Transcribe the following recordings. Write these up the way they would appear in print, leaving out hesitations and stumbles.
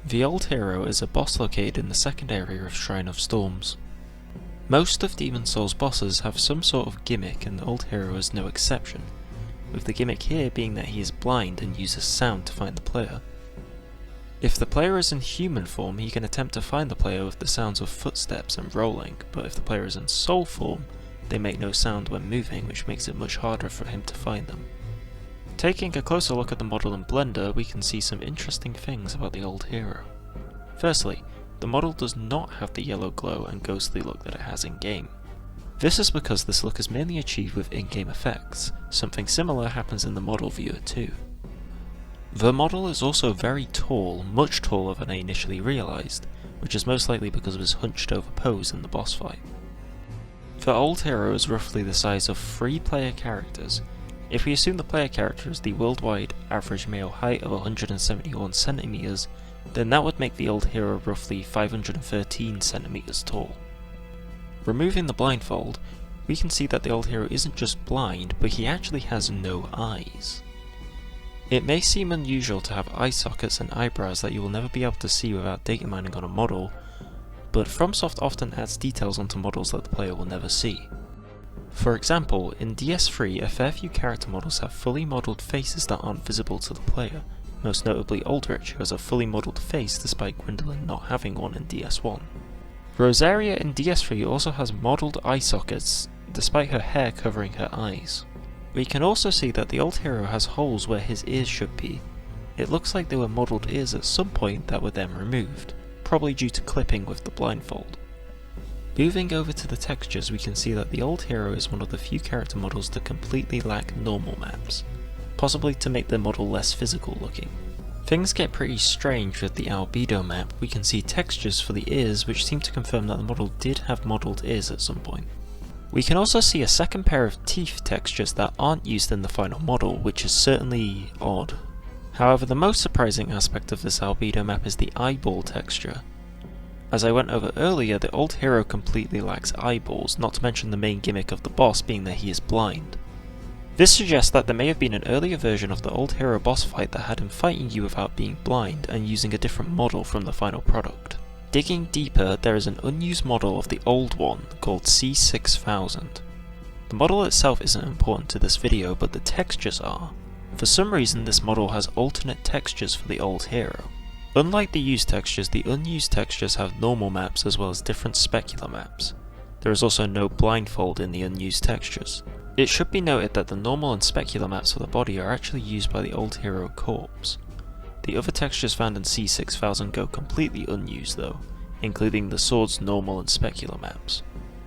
The Old Hero is a boss located in the second area of Shrine of Storms. Most of Demon's Souls bosses have some sort of gimmick, and the Old Hero is no exception, with the gimmick here being that he is blind and uses sound to find the player. If the player is in human form, he can attempt to find the player with the sounds of footsteps and rolling, but if the player is in soul form, they make no sound when moving, which makes it much harder for him to find them. Taking a closer look at the model in Blender, we can see some interesting things about the Old Hero. Firstly, the model does not have the yellow glow and ghostly look that it has in-game. This is because this look is mainly achieved with in-game effects. Something similar happens in the model viewer too. The model is also very tall, much taller than I initially realised, which is most likely because of his hunched over pose in the boss fight. The Old Hero is roughly the size of 3 player characters. If we assume the player character is the worldwide average male height of 171 cm, then that would make the Old Hero roughly 513 cm tall. Removing the blindfold, we can see that the Old Hero isn't just blind, but he actually has no eyes. It may seem unusual to have eye sockets and eyebrows that you will never be able to see without data mining on a model, but FromSoft often adds details onto models that the player will never see. For example, in DS3 a fair few character models have fully modelled faces that aren't visible to the player, most notably Aldrich, who has a fully modelled face despite Gwendolyn not having one in DS1. Rosaria in DS3 also has modelled eye sockets, despite her hair covering her eyes. We can also see that the Old Hero has holes where his ears should be. It looks like they were modelled ears at some point that were then removed, probably due to clipping with the blindfold. Moving over to the textures, we can see that the Old Hero is one of the few character models that completely lack normal maps, possibly to make the model less physical looking. Things get pretty strange with the albedo map. We can see textures for the ears which seem to confirm that the model did have modelled ears at some point. We can also see a second pair of teeth textures that aren't used in the final model, which is certainly odd. However, the most surprising aspect of this albedo map is the eyeball texture. As I went over earlier, the Old Hero completely lacks eyeballs, not to mention the main gimmick of the boss being that he is blind. This suggests that there may have been an earlier version of the Old Hero boss fight that had him fighting you without being blind and using a different model from the final product. Digging deeper, there is an unused model of the old one called C6000. The model itself isn't important to this video, but the textures are. For some reason this model has alternate textures for the Old Hero. Unlike the used textures, the unused textures have normal maps as well as different specular maps. There is also no blindfold in the unused textures. It should be noted that the normal and specular maps for the body are actually used by the Old Hero corpse. The other textures found in C6000 go completely unused though, including the sword's normal and specular maps.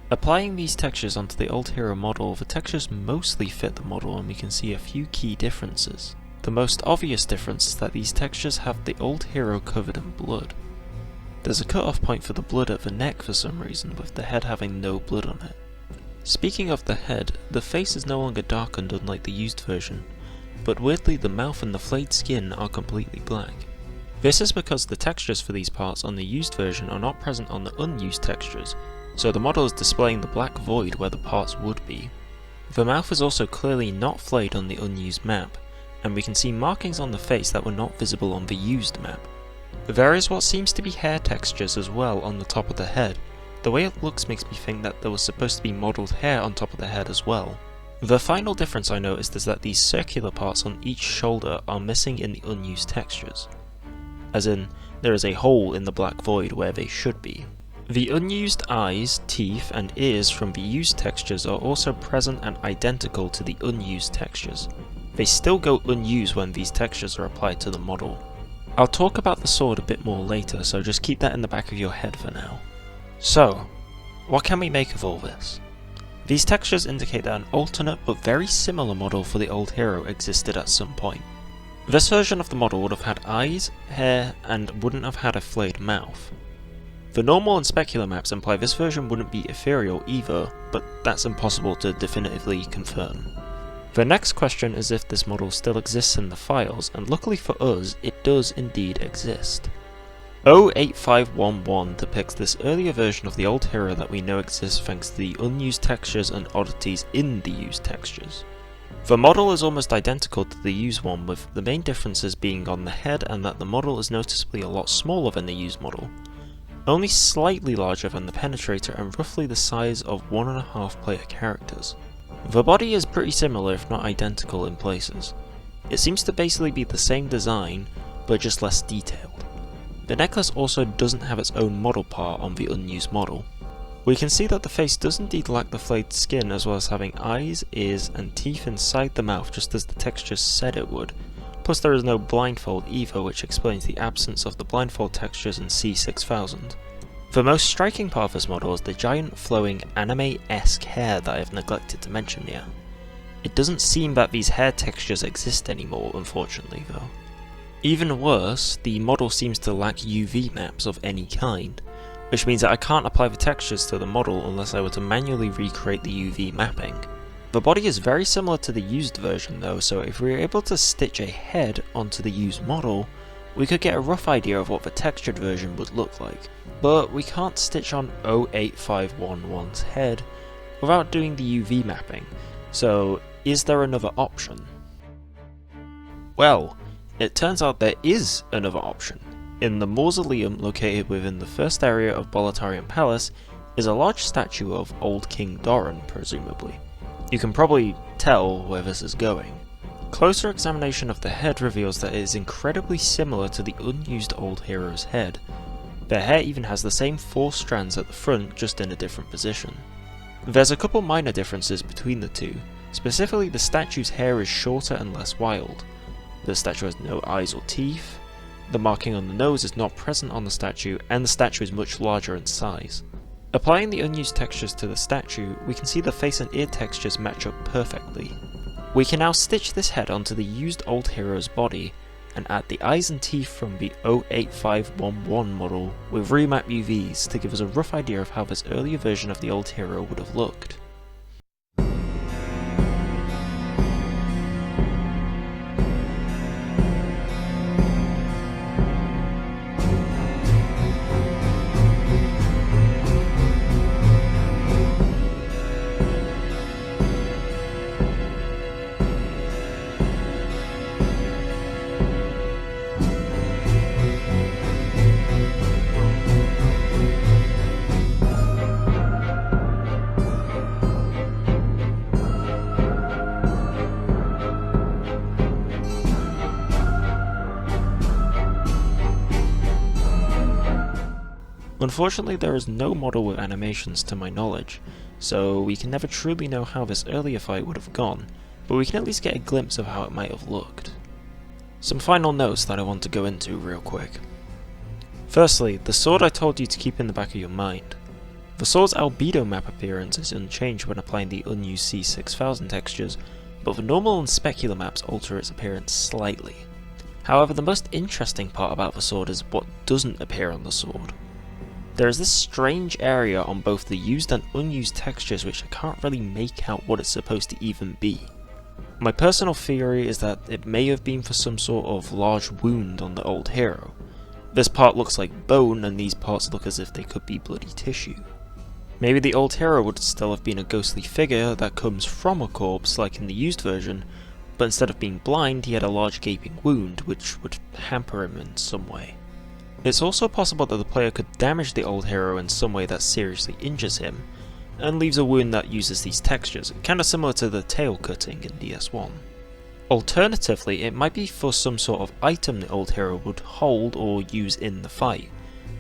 Applying these textures onto the Old Hero model, the textures mostly fit the model and we can see a few key differences. The most obvious difference is that these textures have the Old Hero covered in blood. There's a cut-off point for the blood at the neck for some reason, with the head having no blood on it. Speaking of the head, the face is no longer darkened unlike the used version, but weirdly the mouth and the flayed skin are completely black. This is because the textures for these parts on the used version are not present on the unused textures, so the model is displaying the black void where the parts would be. The mouth is also clearly not flayed on the unused map, and we can see markings on the face that were not visible on the used map. There is what seems to be hair textures as well on the top of the head. The way it looks makes me think that there was supposed to be modelled hair on top of the head as well. The final difference I noticed is that these circular parts on each shoulder are missing in the unused textures. As in, there is a hole in the black void where they should be. The unused eyes, teeth, and ears from the used textures are also present and identical to the unused textures. They still go unused when these textures are applied to the model. I'll talk about the sword a bit more later, so just keep that in the back of your head for now. So, what can we make of all this? These textures indicate that an alternate but very similar model for the Old Hero existed at some point. This version of the model would have had eyes, hair, and wouldn't have had a flayed mouth. The normal and specular maps imply this version wouldn't be ethereal either, but that's impossible to definitively confirm. The next question is if this model still exists in the files, and luckily for us, it does indeed exist. 08511 depicts this earlier version of the Old Hero that we know exists thanks to the unused textures and oddities in the used textures. The model is almost identical to the used one, with the main differences being on the head and that the model is noticeably a lot smaller than the used model, only slightly larger than the penetrator and roughly the size of 1.5 player characters. The body is pretty similar if not identical in places. It seems to basically be the same design, but just less detailed. The necklace also doesn't have its own model part on the unused model. We can see that the face does indeed lack the flayed skin, as well as having eyes, ears and teeth inside the mouth just as the texture said it would. Plus there is no blindfold either, which explains the absence of the blindfold textures in C6000. The most striking part of this model is the giant flowing anime-esque hair that I have neglected to mention here. It doesn't seem that these hair textures exist anymore, unfortunately though. Even worse, the model seems to lack UV maps of any kind, which means that I can't apply the textures to the model unless I were to manually recreate the UV mapping. The body is very similar to the used version though, so if we were able to stitch a head onto the used model, we could get a rough idea of what the textured version would look like. But we can't stitch on 08511's head without doing the UV mapping, so is there another option? Well, it turns out there is another option. In the mausoleum located within the first area of Boletarian Palace is a large statue of Old King Doran, presumably. You can probably tell where this is going. Closer examination of the head reveals that it is incredibly similar to the unused old hero's head. Their hair even has the same 4 strands at the front, just in a different position. There's a couple minor differences between the two. Specifically, the statue's hair is shorter and less wild. The statue has no eyes or teeth. The marking on the nose is not present on the statue, and the statue is much larger in size. Applying the unused textures to the statue, we can see the face and ear textures match up perfectly. We can now stitch this head onto the used old hero's body, and add the eyes and teeth from the 08511 model with remap UVs to give us a rough idea of how this earlier version of the old hero would have looked. Unfortunately, there is no model with animations to my knowledge, so we can never truly know how this earlier fight would have gone, but we can at least get a glimpse of how it might have looked. Some final notes that I want to go into real quick. Firstly, the sword I told you to keep in the back of your mind. The sword's albedo map appearance is unchanged when applying the unused C6000 textures, but the normal and specular maps alter its appearance slightly. However, the most interesting part about the sword is what doesn't appear on the sword. There is this strange area on both the used and unused textures which I can't really make out what it's supposed to even be. My personal theory is that it may have been for some sort of large wound on the old hero. This part looks like bone and these parts look as if they could be bloody tissue. Maybe the old hero would still have been a ghostly figure that comes from a corpse like in the used version, but instead of being blind he had a large gaping wound which would hamper him in some way. It's also possible that the player could damage the old hero in some way that seriously injures him, and leaves a wound that uses these textures, kinda similar to the tail cutting in DS1. Alternatively, it might be for some sort of item the old hero would hold or use in the fight,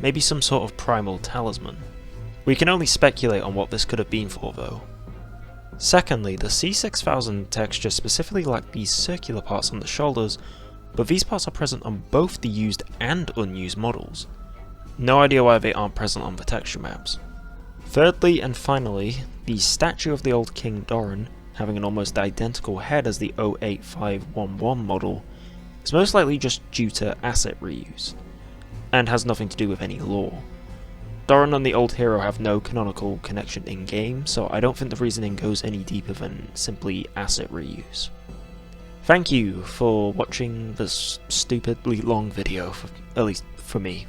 maybe some sort of primal talisman. We can only speculate on what this could have been for though. Secondly, the C6000 texture specifically lacked these circular parts on the shoulders, but these parts are present on both the used and unused models. No idea why they aren't present on the texture maps. Thirdly and finally, the statue of the old King Doran, having an almost identical head as the 08511 model, is most likely just due to asset reuse, and has nothing to do with any lore. Doran and the old hero have no canonical connection in-game, so I don't think the reasoning goes any deeper than simply asset reuse. Thank you for watching this stupidly long video, at least for me.